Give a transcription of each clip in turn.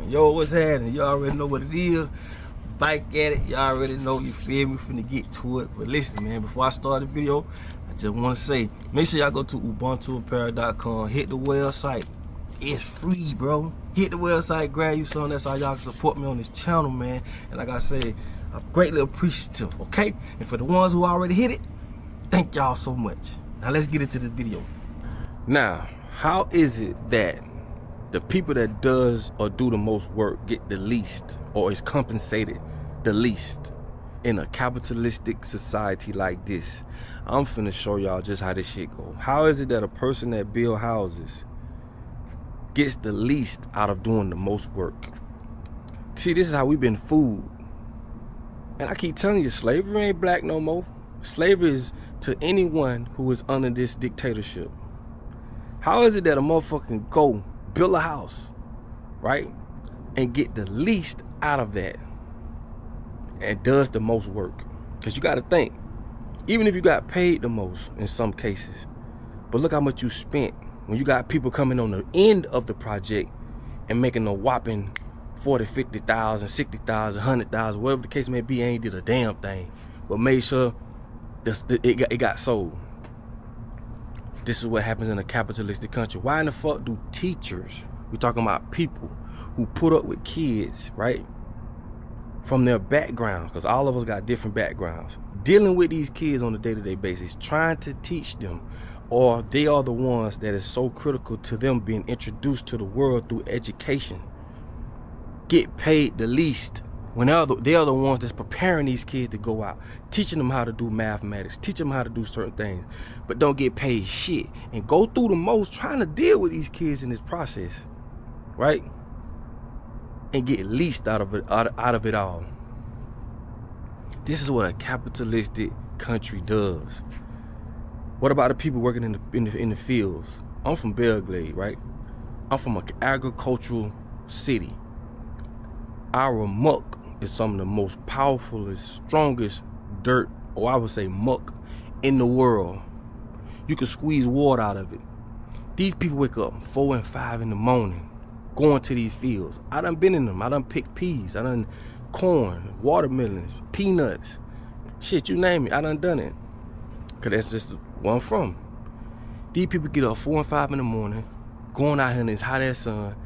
Yo, what's happening? You already know what it is. Bike at it. You already know, you feel me? Finna get to it. But listen, man, before I start the video, I just want to say, make sure y'all go to ubuntuapparel.com. Hit the website. It's free, bro. Hit the website, grab you some. That's how y'all can support me on this channel, man. And like I said, I'm greatly appreciative, okay? And for the ones who already hit it, thank y'all so much. Now let's get into the video. Now, how is it that the people that does or do the most work get the least, or is compensated the least in a capitalistic society like this? I'm finna show y'all just how this shit go. How is it that a person that build houses gets the least out of doing the most work? See, this is how we've been fooled. And I keep telling you, slavery ain't black no more. Slavery is to anyone who is under this dictatorship. How is it that a motherfucker can go build a house, right, and get the least out of that and does the most work? Because you got to think, even if you got paid the most in some cases, but look how much you spent when you got people coming on the end of the project and making a whopping 40, 50,000, 60,000, 100,000, whatever the case may be. Ain't did a damn thing, but made sure it got sold. This is what happens in a capitalistic country. Why in the fuck do teachers, we're talking about people who put up with kids, right, from their backgrounds, because all of us got different backgrounds, dealing with these kids on a day-to-day basis, trying to teach them, or they are the ones that is so critical to them being introduced to the world through education, get paid the least when they are the ones that's preparing these kids to go out, teaching them how to do mathematics, teaching them how to do certain things, but don't get paid shit and go through the most trying to deal with these kids in this process, right? And get least out of it all. This is what a capitalistic country does. What about the people working in the fields? I'm from Belgrade, right? I'm from an agricultural city. Our muck is some of the most powerful and strongest dirt, or I would say muck, in the world. You can squeeze water out of it. These people wake up 4 and 5 in the morning going to these fields. I done been in them. I done picked peas. I done corn, watermelons, peanuts, shit, you name it. I done it. Cause that's just where I'm from. These people get up 4 and 5 in the morning, going out here in this hot ass sun,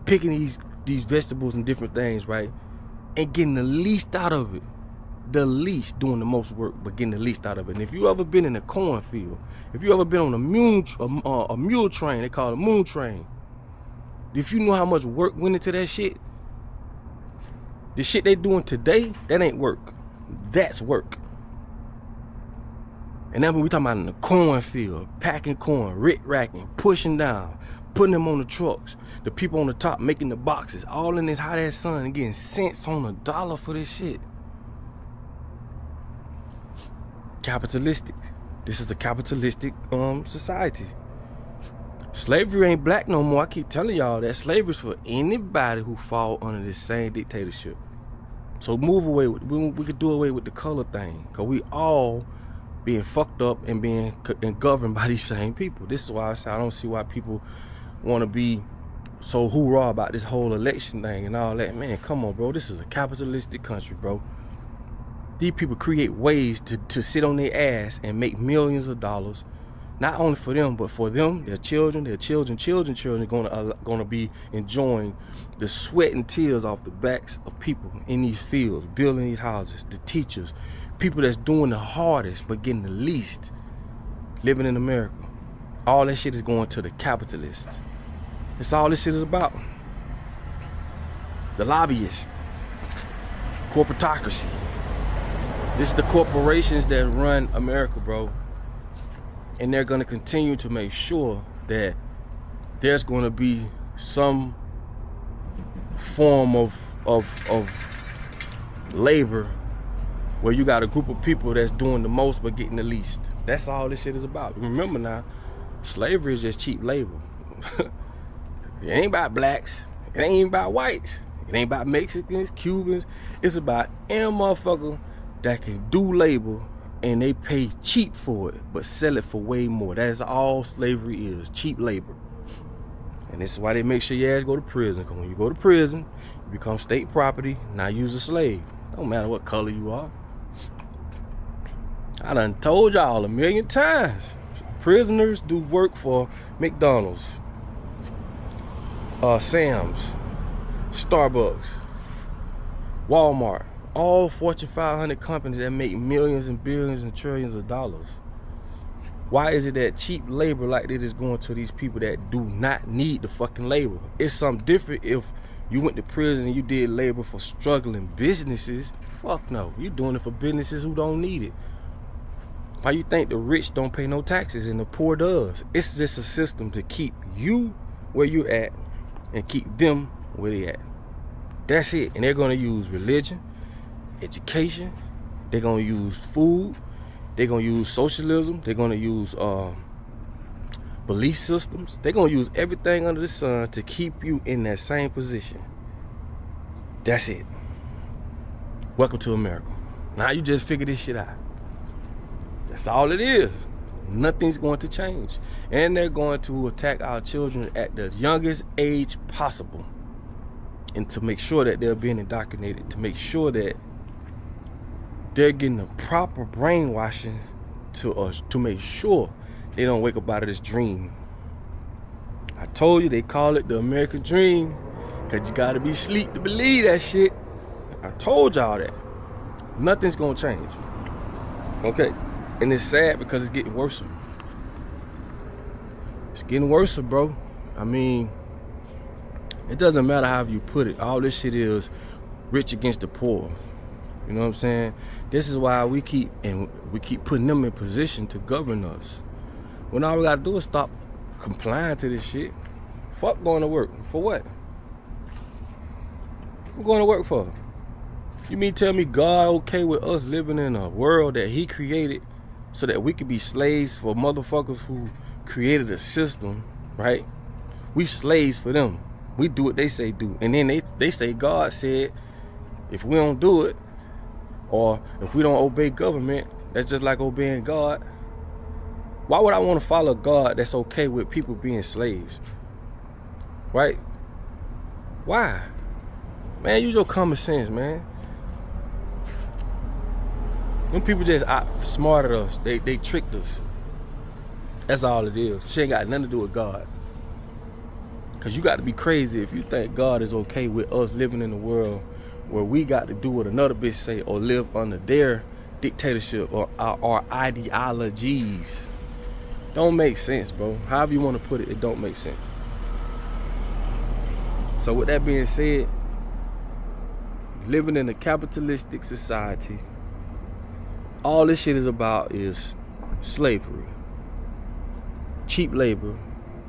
picking these vegetables and different things, right? And getting the least out of it. The least, doing the most work, but getting the least out of it. And if you ever been in a cornfield, if you ever been on a mule train, they call it a moon train. If you know how much work went into that shit, the shit they doing today, that ain't work. That's work. And that's when we talking about in the cornfield, packing corn, racking, pushing down, putting them on the trucks, the people on the top making the boxes, all in this hot ass sun and getting cents on a dollar for this shit. Capitalistic. This is a capitalistic society. Slavery ain't black no more. I keep telling y'all that slavery is for anybody who fall under this same dictatorship. So move away with, we could do away with the color thing, because we all being fucked up and being governed by these same people. This is why I say I don't see why people want to be so hoorah about this whole election thing and all that. Man, come on, bro. This is a capitalistic country, bro. These people create ways to sit on their ass and make millions of dollars, not only for them, but for them, their children gonna be enjoying the sweat and tears off the backs of people in these fields, building these houses, the teachers, people that's doing the hardest but getting the least, living in America. All that shit is going to the capitalists. That's all this shit is about. The lobbyists, corporatocracy. This is the corporations that run America, bro. And they're gonna continue to make sure that there's gonna be some form of labor where you got a group of people that's doing the most but getting the least. That's all this shit is about. Remember now, slavery is just cheap labor. It ain't about blacks. It ain't even about whites. It ain't about Mexicans, Cubans. It's about any motherfucker that can do labor and they pay cheap for it, but sell it for way more. That is all slavery is, cheap labor. And this is why they make sure your ass go to prison. Because when you go to prison, you become state property. Now you's a slave. Don't matter what color you are. I done told y'all 1,000,000 times. Prisoners do work for McDonald's, Sam's, Starbucks, Walmart, all Fortune 500 companies that make millions and billions and trillions of dollars. Why is it that cheap labor like this is going to these people that do not need the fucking labor? It's something different if you went to prison and you did labor for struggling businesses. Fuck no, you doing it for businesses who don't need it. Why you think the rich don't pay no taxes and the poor does? It's just a system to keep you where you at and keep them where they at. That's it. And they're gonna use religion, education, they're gonna use food, they're gonna use socialism, they're gonna use belief systems. They're gonna use everything under the sun to keep you in that same position. That's it. Welcome to America. Now you just figure this shit out. That's all it is. Nothing's going to change. And they're going to attack our children at the youngest age possible. And to make sure that they're being indoctrinated, to make sure that they're getting the proper brainwashing to us, to make sure they don't wake up out of this dream. I told you they call it the American dream because you got to be asleep to believe that shit. I told y'all that. Nothing's going to change. Okay. And it's sad because it's getting worse. It's getting worse, bro. I mean, it doesn't matter how you put it. All this shit is rich against the poor. You know what I'm saying? This is why we keep putting them in position to govern us. When all we gotta do is stop complying to this shit. Fuck going to work. For what? I'm going to work for. You mean tell me God okay with us living in a world that he created so that we could be slaves for motherfuckers who created a system, right? We slaves for them. We do what they say do. And then they say God said, if we don't do it, or if we don't obey government, that's just like obeying God. Why would I want to follow God that's okay with people being slaves? Right? Why? Man, use your common sense, man. Them people just outsmarted us. They tricked us. That's all it is. Shit ain't got nothing to do with God. Because you got to be crazy if you think God is okay with us living in a world where we got to do what another bitch say or live under their dictatorship or our ideologies. Don't make sense, bro. However you want to put it, it don't make sense. So with that being said, living in a capitalistic society, all this shit is about is slavery, cheap labor,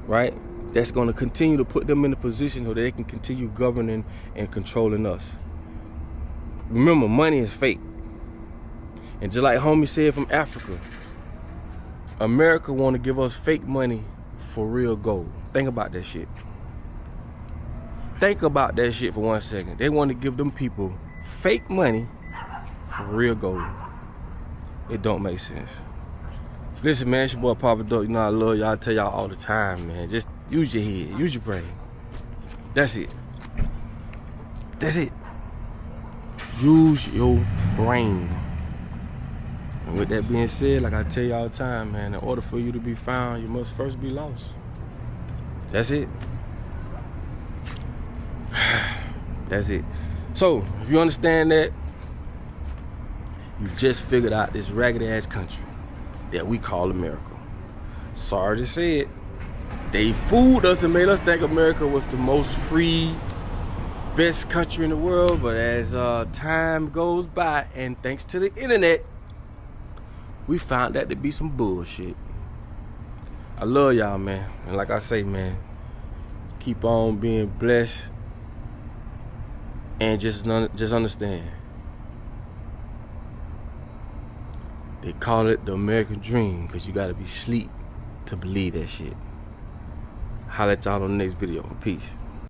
right? That's going to continue to put them in a position so they can continue governing and controlling us. Remember, money is fake. And just like homie said from Africa, America want to give us fake money for real gold. Think about that shit. Think about that shit for 1 second. They want to give them people fake money for real gold. It don't make sense. Listen, man, it's your boy papaduck. You know I love y'all. I tell y'all all the time, man. Just use your head. Use your brain. That's it. That's it. Use your brain. And with that being said, like I tell you all the time, man, in order for you to be found, you must first be lost. That's it. That's it. So, if you understand that, you just figured out this ragged ass country that we call America. Sorry to say it. They fooled us and made us think America was the most free, best country in the world. But as time goes by, and thanks to the internet, we found that to be some bullshit. I love y'all, man. And like I say, man, keep on being blessed. And just understand. They call it the American dream because you got to be asleep to believe that shit. Holla at y'all on the next video. Peace.